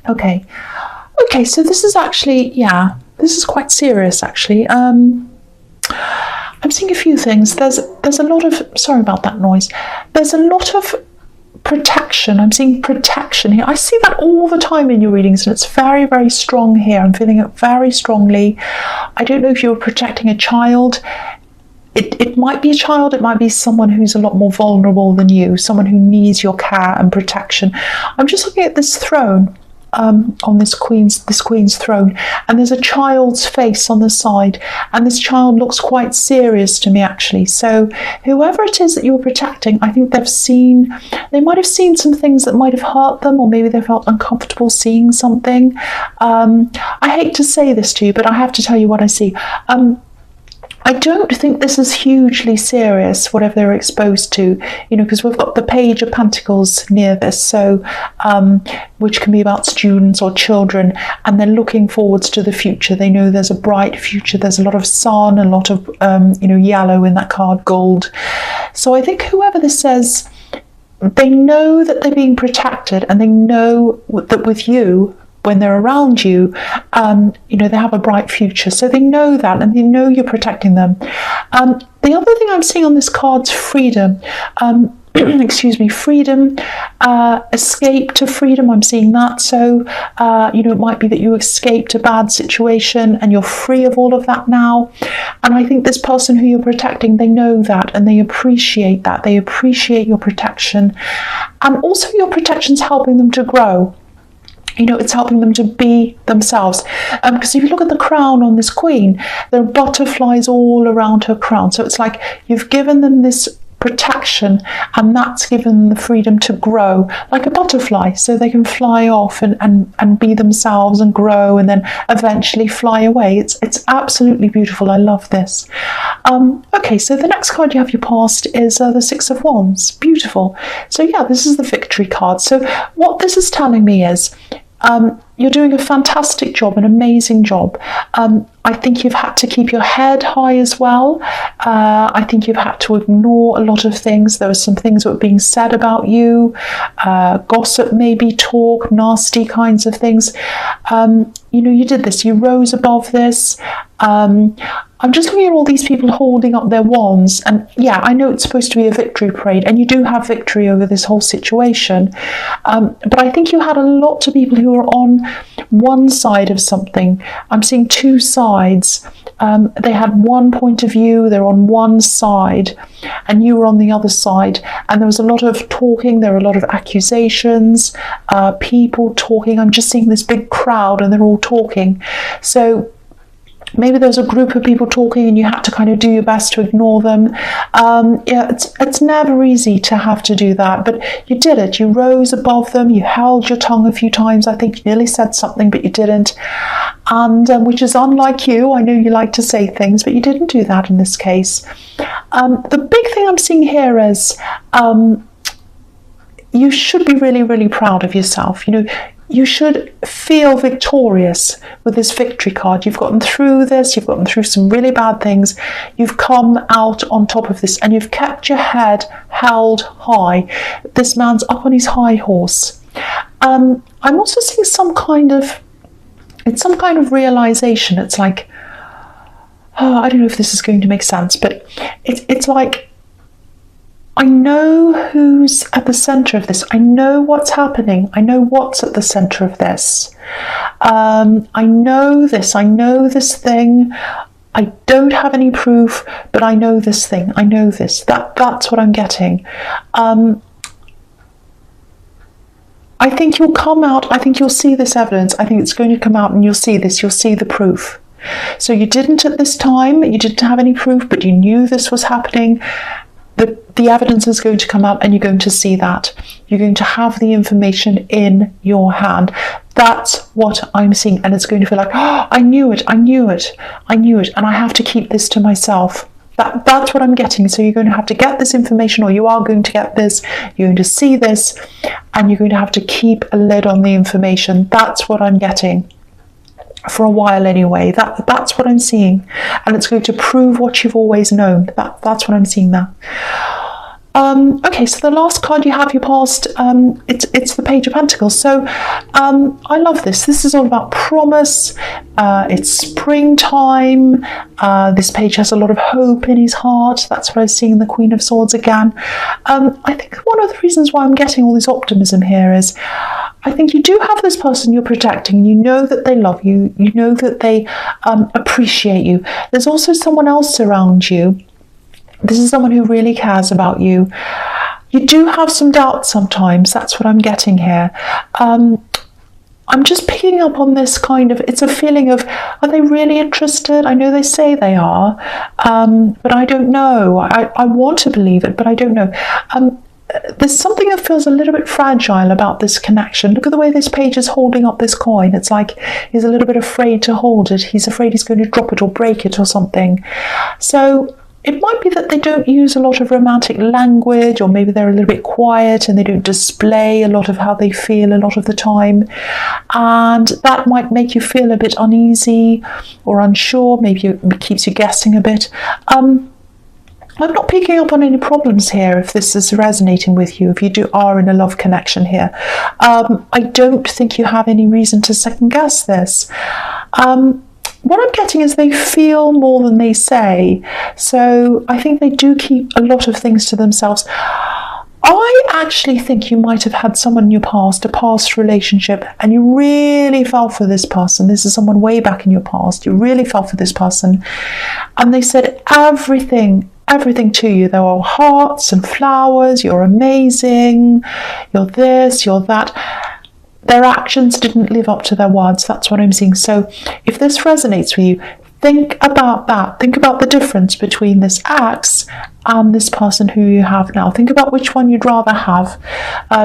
Okay, so this is actually, this is quite serious actually. I'm seeing a few things. There's a lot of, sorry about that noise. There's a lot of protection. I'm seeing protection here. I see that all the time in your readings, and it's very, very strong here. I'm feeling it very strongly. I don't know if you're protecting a child. It might be a child, it might be someone who's a lot more vulnerable than you, someone who needs your care and protection. I'm just looking at this throne, on this queen's throne, and there's a child's face on the side, and this child looks quite serious to me actually. So whoever it is that you're protecting, I think they might have seen some things that might have hurt them, or maybe they felt uncomfortable seeing something. I hate to say this to you, but I have to tell you what I see. I don't think this is hugely serious, whatever they're exposed to, because we've got the Page of Pentacles near this, so which can be about students or children, and they're looking forwards to the future. They know there's a bright future. There's a lot of sun, a lot of yellow in that card, gold. So I think whoever this says, they know that they're being protected, and they know that with you, when they're around you, they have a bright future. So they know that, and they know you're protecting them. The other thing I'm seeing on this card's freedom. Excuse me, freedom, escape to freedom. I'm seeing that. So, it might be that you escaped a bad situation and you're free of all of that now. And I think this person who you're protecting, they know that, and they appreciate that. They appreciate your protection. And also your protection's helping them to grow. It's helping them to be themselves. Because if you look at the crown on this queen, there are butterflies all around her crown. So it's like you've given them this protection, and that's given them the freedom to grow like a butterfly, so they can fly off and be themselves and grow, and then eventually fly away. It's absolutely beautiful. I love this. Okay, so the next card you have your past is the Six of Wands. Beautiful. So this is the victory card. So what this is telling me is you're doing a fantastic job, an amazing job. I think you've had to keep your head high as well. I think you've had to ignore a lot of things. There were some things that were being said about you, gossip, maybe talk, nasty kinds of things. You did this. You rose above this. I'm just looking at all these people holding up their wands, and I know it's supposed to be a victory parade, and you do have victory over this whole situation, but I think you had a lot of people who are on one side of something. I'm seeing two sides. They had one point of view, they're on one side, and you were on the other side, and there was a lot of talking, there were a lot of accusations, people talking. I'm just seeing this big crowd, and they're all talking. So maybe there was a group of people talking and you had to kind of do your best to ignore them. It's never easy to have to do that, but you did it. You rose above them. You held your tongue a few times. I think you nearly said something, but you didn't. And which is unlike you. I know you like to say things, but you didn't do that in this case. The big thing I'm seeing here is you should be really, really proud of yourself. You should feel victorious with this victory card. You've gotten through this. You've gotten through some really bad things. You've come out on top of this, and you've kept your head held high. This man's up on his high horse. I'm also seeing some kind of realization. It's like, I don't know if this is going to make sense, but it's like, I know who's at the center of this. I know what's happening. I know what's at the center of this. I know this. I know this thing. I don't have any proof, but I know this thing. I know this. That's what I'm getting. I think you'll come out. I think you'll see this evidence. I think it's going to come out, and you'll see this. You'll see the proof. So you didn't at this time. You didn't have any proof, but you knew this was happening. The evidence is going to come out, and you're going to see that. You're going to have the information in your hand. That's what I'm seeing, and it's going to feel like, I knew it, and I have to keep this to myself. That's what I'm getting. So you're going to have to get this information, or you are going to get this. You're going to see this, and you're going to have to keep a lid on the information. That's what I'm getting. For a while anyway. That's what I'm seeing, and it's going to prove what you've always known. That's what I'm seeing there. Okay, so the last card you have, your past, it's the Page of Pentacles. So I love this. This is all about promise. It's springtime. This page has a lot of hope in his heart. That's what I was seeing in the Queen of Swords again. I think one of the reasons why I'm getting all this optimism here is I think you do have this person you're protecting. You know that they love you. You know that they appreciate you. There's also someone else around you. This is someone who really cares about you. You do have some doubts sometimes. That's what I'm getting here. I'm just picking up on this kind of, it's a feeling of, are they really interested? I know they say they are, but I don't know. I want to believe it, but I don't know. There's something that feels a little bit fragile about this connection. Look at the way this page is holding up this coin. It's like he's a little bit afraid to hold it. He's afraid he's going to drop it or break it or something. So it might be that they don't use a lot of romantic language, or maybe they're a little bit quiet and they don't display a lot of how they feel a lot of the time. And that might make you feel a bit uneasy or unsure. Maybe it keeps you guessing a bit. I'm not picking up on any problems here if this is resonating with you, if you are in a love connection here. I don't think you have any reason to second guess this. What I'm getting is they feel more than they say. So I think they do keep a lot of things to themselves. I actually think you might have had someone in your past, a past relationship, and you really fell for this person. This is someone way back in your past. You really fell for this person. And they said everything to you. There were hearts and flowers. You're amazing. You're this, you're that. Their actions didn't live up to their words. That's what I'm seeing. So if this resonates with you, think about that. Think about the difference between this ex and this person who you have now. Think about which one you'd rather have.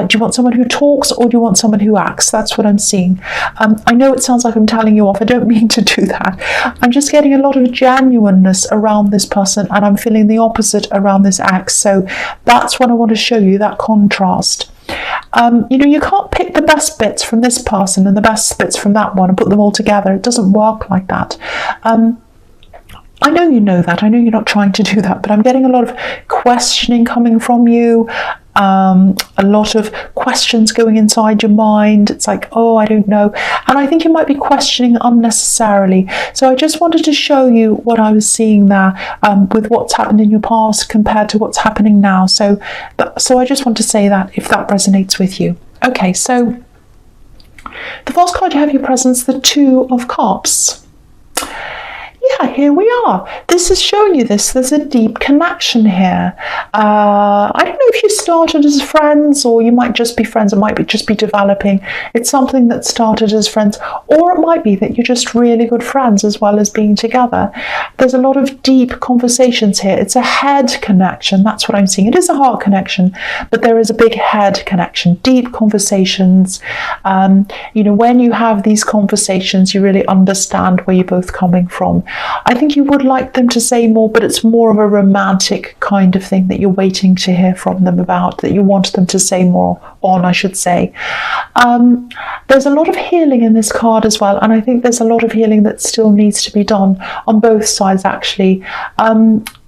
Do you want someone who talks, or do you want someone who acts? That's what I'm seeing. I know it sounds like I'm telling you off. I don't mean to do that. I'm just getting a lot of genuineness around this person, and I'm feeling the opposite around this ex. So that's what I want to show you, that contrast. You can't pick the best bits from this person and the best bits from that one and put them all together. It doesn't work like that. I know you know that. I know you're not trying to do that, but I'm getting a lot of questioning coming from you. A lot of questions going inside your mind. It's like, oh, I don't know. And I think you might be questioning unnecessarily. So I just wanted to show you what I was seeing there with what's happened in your past compared to what's happening now. So I just want to say that if that resonates with you. Okay, so the first card you have your presence, the Two of Cups. Yeah, here we are. This is showing you this. There's a deep connection here. I don't know if you started as friends, or you might just be friends. It might just be developing. It's something that started as friends, or it might be that you're just really good friends as well as being together. There's a lot of deep conversations here. It's a head connection. That's what I'm seeing. It is a heart connection, but there is a big head connection. Deep conversations. When you have these conversations, you really understand where you're both coming from. I think you would like them to say more, but it's more of a romantic kind of thing that you're waiting to hear from them about, that you want them to say more on, I should say. There's a lot of healing in this card as well, and I think there's a lot of healing that still needs to be done on both sides, actually.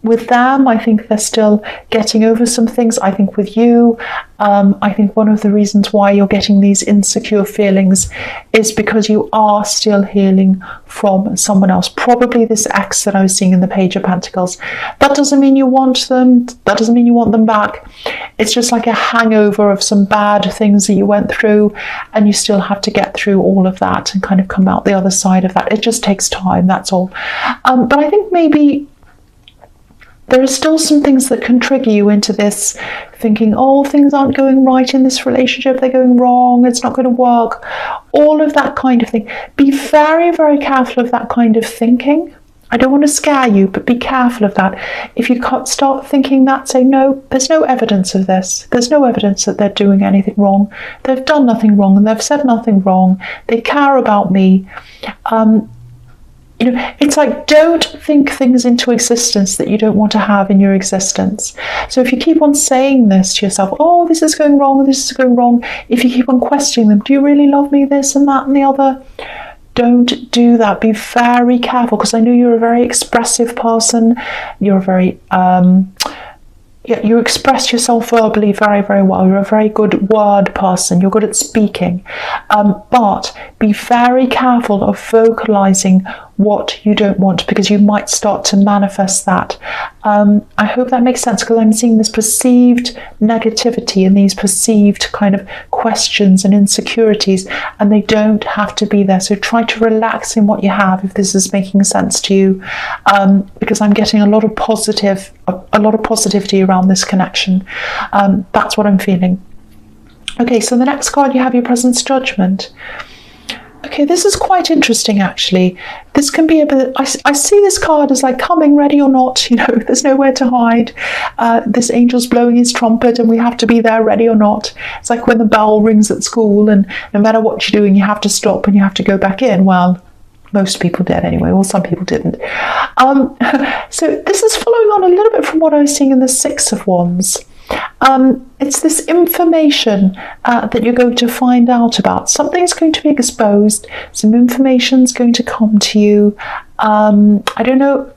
With them, I think they're still getting over some things. I think with you, I think one of the reasons why you're getting these insecure feelings is because you are still healing from someone else. Probably this ex that I was seeing in the Page of Pentacles. That doesn't mean you want them. That doesn't mean you want them back. It's just like a hangover of some bad things that you went through, and you still have to get through all of that and kind of come out the other side of that. It just takes time, that's all. But I think maybe there are still some things that can trigger you into this thinking, oh, things aren't going right in this relationship, they're going wrong, it's not going to work, all of that kind of thing. Be very, very careful of that kind of thinking. I don't want to scare you, but be careful of that. If you start thinking that, say, no, there's no evidence of this. There's no evidence that they're doing anything wrong. They've done nothing wrong, and they've said nothing wrong. They care about me. It's like, don't think things into existence that you don't want to have in your existence. So if you keep on saying this to yourself, oh, this is going wrong, this is going wrong, if you keep on questioning them, do you really love me, this and that and the other? Don't do that. Be very careful, because I know you're a very expressive person. You're a very you express yourself verbally very, very well. You're a very good word person. You're good at speaking. But be very careful of vocalizing what you don't want, because you might start to manifest that. I hope that makes sense, because I'm seeing this perceived negativity and these perceived kind of questions and insecurities, and they don't have to be there. So try to relax in what you have, if this is making sense to you, because I'm getting a lot of positivity around this connection. That's what I'm feeling. Okay, so the next card, you have your presence judgment. Okay, this is quite interesting, actually. This can be a bit, I see this card as like coming, ready or not, there's nowhere to hide. This angel's blowing his trumpet and we have to be there, ready or not. It's like when the bell rings at school and no matter what you're doing, you have to stop and you have to go back in. Well, most people did anyway. Well, some people didn't. So this is following on a little bit from what I was seeing in the Six of Wands. It's this information that you're going to find out about. Something's going to be exposed. Some information's going to come to you. I don't know.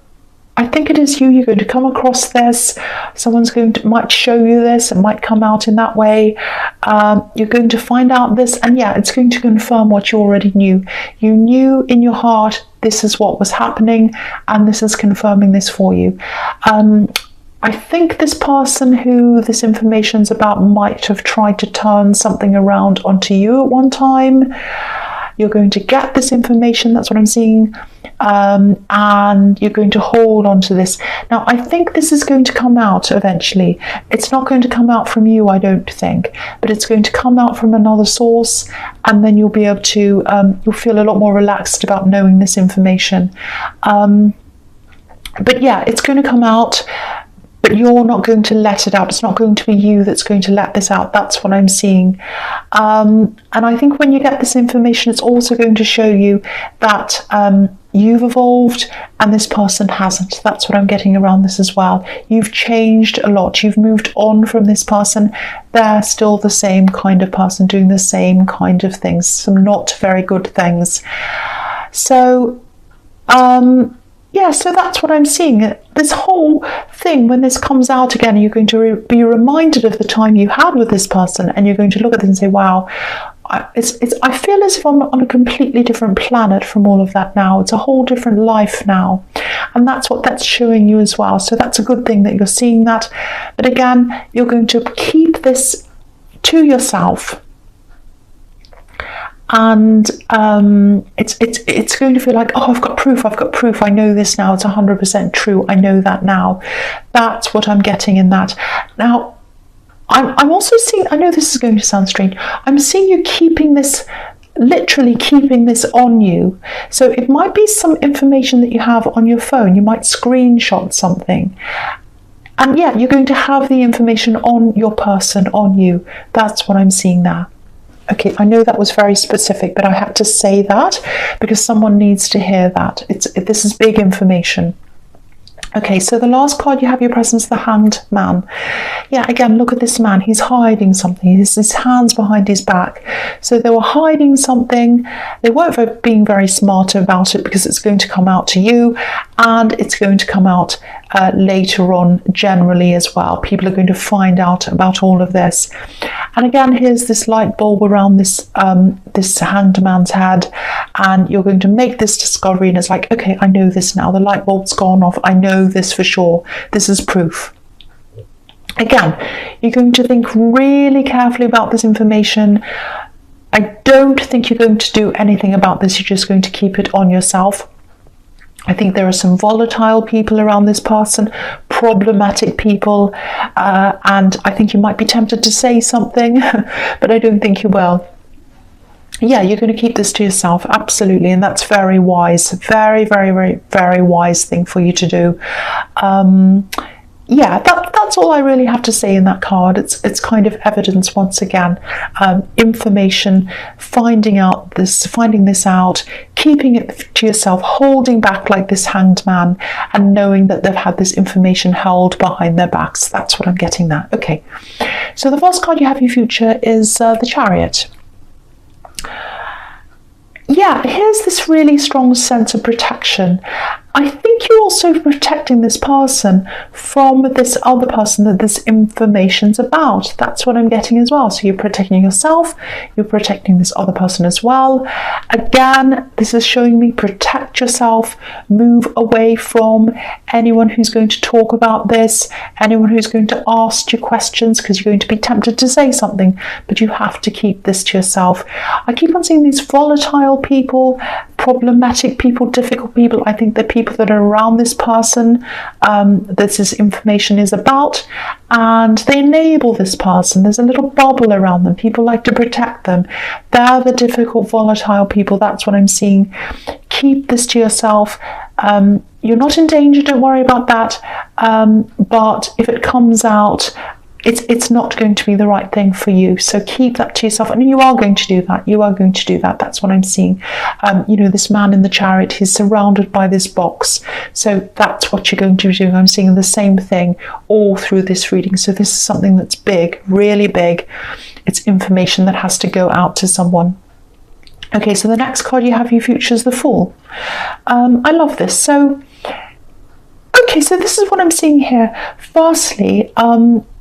I think it is you. You're going to come across this. Someone's might show you this. It might come out in that way. You're going to find out this, and yeah, it's going to confirm what you already knew. You knew in your heart this is what was happening, and this is confirming this for you. I think this person who this information's about might have tried to turn something around onto you at one time. You're going to get this information, that's what I'm seeing, and you're going to hold on to this. Now, I think this is going to come out eventually. It's not going to come out from you, I don't think, but it's going to come out from another source, and then you'll be able to, you'll feel a lot more relaxed about knowing this information. But yeah, it's going to come out, but you're not going to let it out. It's not going to be you that's going to let this out. That's what I'm seeing. And I think when you get this information, it's also going to show you that you've evolved and this person hasn't. That's what I'm getting around this as well. You've changed a lot. You've moved on from this person. They're still the same kind of person doing the same kind of things, some not very good things. So, yeah, so that's what I'm seeing. This whole thing, when this comes out again, you're going to be reminded of the time you had with this person, and you're going to look at this and say, wow, I feel as if I'm on a completely different planet from all of that now. It's a whole different life now. And that's what that's showing you as well. So that's a good thing that you're seeing that. But again, you're going to keep this to yourself. And it's going to feel like, oh, I've got proof, I know this now, it's 100% true, I know that now. That's what I'm getting in that. Now, I'm also seeing, I know this is going to sound strange, I'm seeing you keeping this, literally keeping this on you. So it might be some information that you have on your phone. You might screenshot something. And yeah, you're going to have the information on your person, on you. That's what I'm seeing there. Okay, I know that was very specific, but I had to say that because someone needs to hear that. This is big information. Okay, so the last card you have your presence, the Hanged Man. Yeah, again, look at this man. He's hiding something. His hands behind his back. So they were hiding something. They weren't being very smart about it because it's going to come out to you, and it's going to come out later on generally as well. People are going to find out about all of this. And again, here's this light bulb around this this Hanged Man's head, and you're going to make this discovery, and it's like, okay, I know this now. The light bulb's gone off. I know this for sure. This is proof. Again, you're going to think really carefully about this information. I don't think you're going to do anything about this. You're just going to keep it on yourself. I think there are some volatile people around this person, problematic people, and I think you might be tempted to say something, but I don't think you will. Yeah, you're going to keep this to yourself, absolutely, and that's very wise. Very, very, very, very wise thing for you to do. Yeah, that's all I really have to say in that card. It's kind of evidence once again, information, finding this out, keeping it to yourself, holding back like this Hanged Man, and knowing that they've had this information held behind their backs. That's what I'm getting there. Okay, so the first card you have in your future is the Chariot. Yeah, here's this really strong sense of protection. I think you also protecting this person from this other person that this information's about. That's what I'm getting as well. So you're protecting yourself, you're protecting this other person as well. Again, this is showing me protect yourself, move away from anyone who's going to talk about this, anyone who's going to ask you questions, because you're going to be tempted to say something, but you have to keep this to yourself. I keep on seeing these volatile people, problematic people, difficult people. I think the people that are around this person that this information is about, and they enable this person. There's a little bubble around them. People like to protect them. They're the difficult, volatile people. That's what I'm seeing. Keep this to yourself. You're not in danger, don't worry about that. But if it comes out, it's not going to be the right thing for you. So keep that to yourself. And you are going to do that. You are going to do that. That's what I'm seeing. This man in the chariot, he's surrounded by this box. So that's what you're going to be doing. I'm seeing the same thing all through this reading. So this is something that's big, really big. It's information that has to go out to someone. Okay, so the next card you have, your future, is the Fool. I love this. So, okay, so this is what I'm seeing here. Firstly,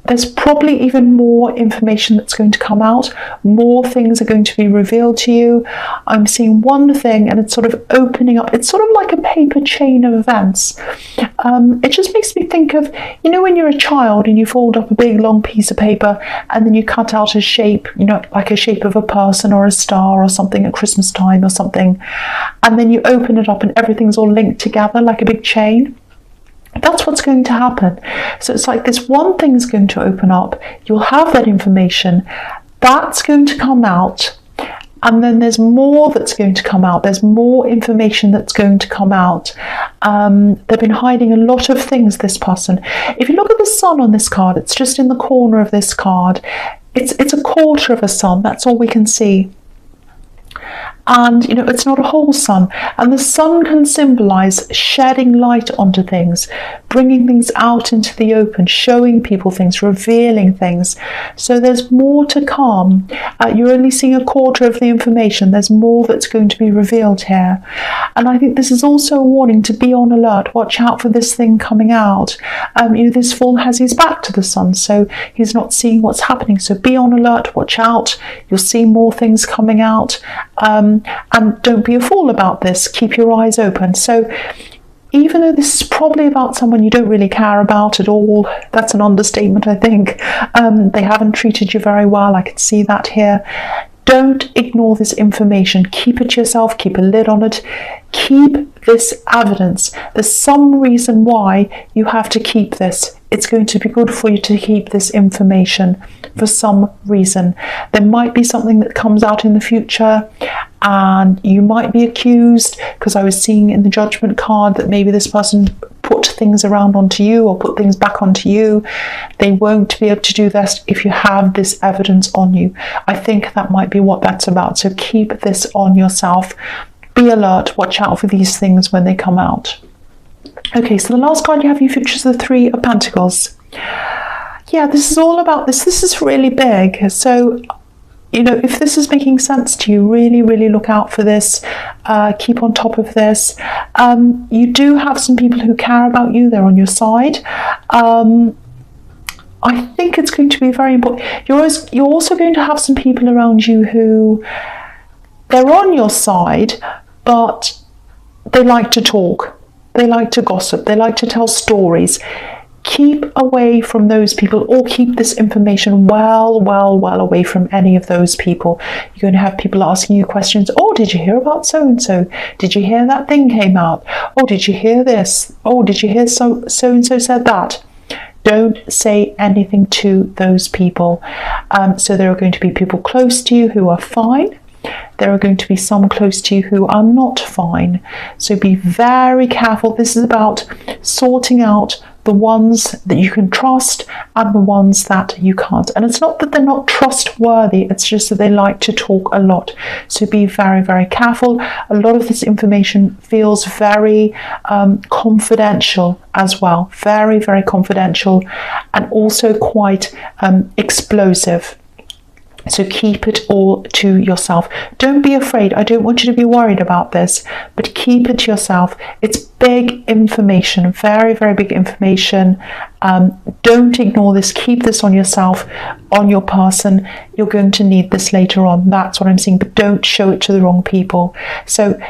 there's probably even more information that's going to come out. More things are going to be revealed to you. I'm seeing one thing and it's sort of opening up. It's sort of like a paper chain of events. It just makes me think of, when you're a child and you fold up a big long piece of paper and then you cut out a shape, like a shape of a person or a star or something at Christmas time or something. And then you open it up and everything's all linked together like a big chain. That's what's going to happen. So it's like this one thing's going to open up. You'll have that information. That's going to come out. And then there's more that's going to come out. There's more information that's going to come out. They've been hiding a lot of things, this person. If you look at the sun on this card, it's just in the corner of this card. It's a quarter of a sun. That's all we can see. And it's not a whole sun, and the sun can symbolize shedding light onto things, bringing things out into the open, showing people things, revealing things. So there's more to come. You're only seeing a quarter of the information. There's more that's going to be revealed here. And I think this is also a warning to be on alert. Watch out for this thing coming out. This Fool has his back to the sun, so he's not seeing what's happening. So be on alert, watch out. You'll see more things coming out. And don't be a fool about this. Keep your eyes open. So even though this is probably about someone you don't really care about at all, that's an understatement, I think. They haven't treated you very well. I can see that here. Don't ignore this information. Keep it to yourself. Keep a lid on it. Keep this evidence. There's some reason why you have to keep this. It's going to be good for you to keep this information for some reason. There might be something that comes out in the future and you might be accused, because I was seeing in the Judgment card that maybe this person put things around onto you or put things back onto you. They won't be able to do this if you have this evidence on you. I think that might be what that's about. So keep this on yourself. Be alert. Watch out for these things when they come out. Okay, so the last card you have, your future, is the Three of Pentacles. Yeah, this is all about this. This is really big. So, if this is making sense to you, really, really look out for this. Keep on top of this. You do have some people who care about you. They're on your side. I think it's going to be very important. You're also going to have some people around you who, they're on your side, but they like to talk. They like to gossip. They like to tell stories. Keep away from those people, or keep this information well away from any of those people. You're going to have people asking you questions. Oh, did you hear about so-and-so? Did you hear that thing came out? Oh, did you hear this? Oh, did you hear so-and-so said that? Don't say anything to those people. So there are going to be people close to you who are fine. There are going to be some close to you who are not fine. So be very careful. This is about sorting out the ones that you can trust and the ones that you can't. And it's not that they're not trustworthy, it's just that they like to talk a lot. So be very, very careful. A lot of this information feels very confidential as well. Very, very confidential, and also quite explosive. So keep it all to yourself. Don't be afraid. I don't want you to be worried about this, but keep it to yourself. It's big information, very, very big information. Don't ignore this. Keep this on yourself, on your person. You're going to need this later on. That's what I'm seeing, but don't show it to the wrong people. So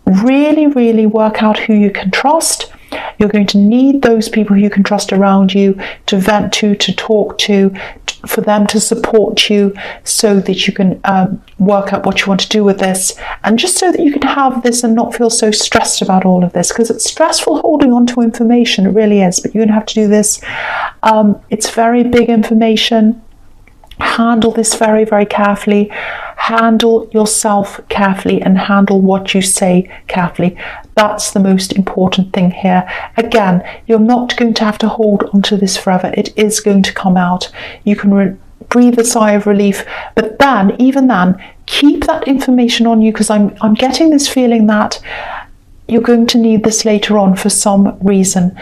really, really work out who you can trust. You're going to need those people who you can trust around you to vent to talk to, for them to support you so that you can work out what you want to do with this, and just so that you can have this and not feel so stressed about all of this, because it's stressful holding on to information. It really is, but you're going to have to do this. It's very big information. Handle this very, very carefully. Handle yourself carefully and handle what you say carefully. That's the most important thing here. Again, you're not going to have to hold onto this forever. It is going to come out. You can breathe a sigh of relief, but then, even then, keep that information on you, because I'm getting this feeling that you're going to need this later on for some reason.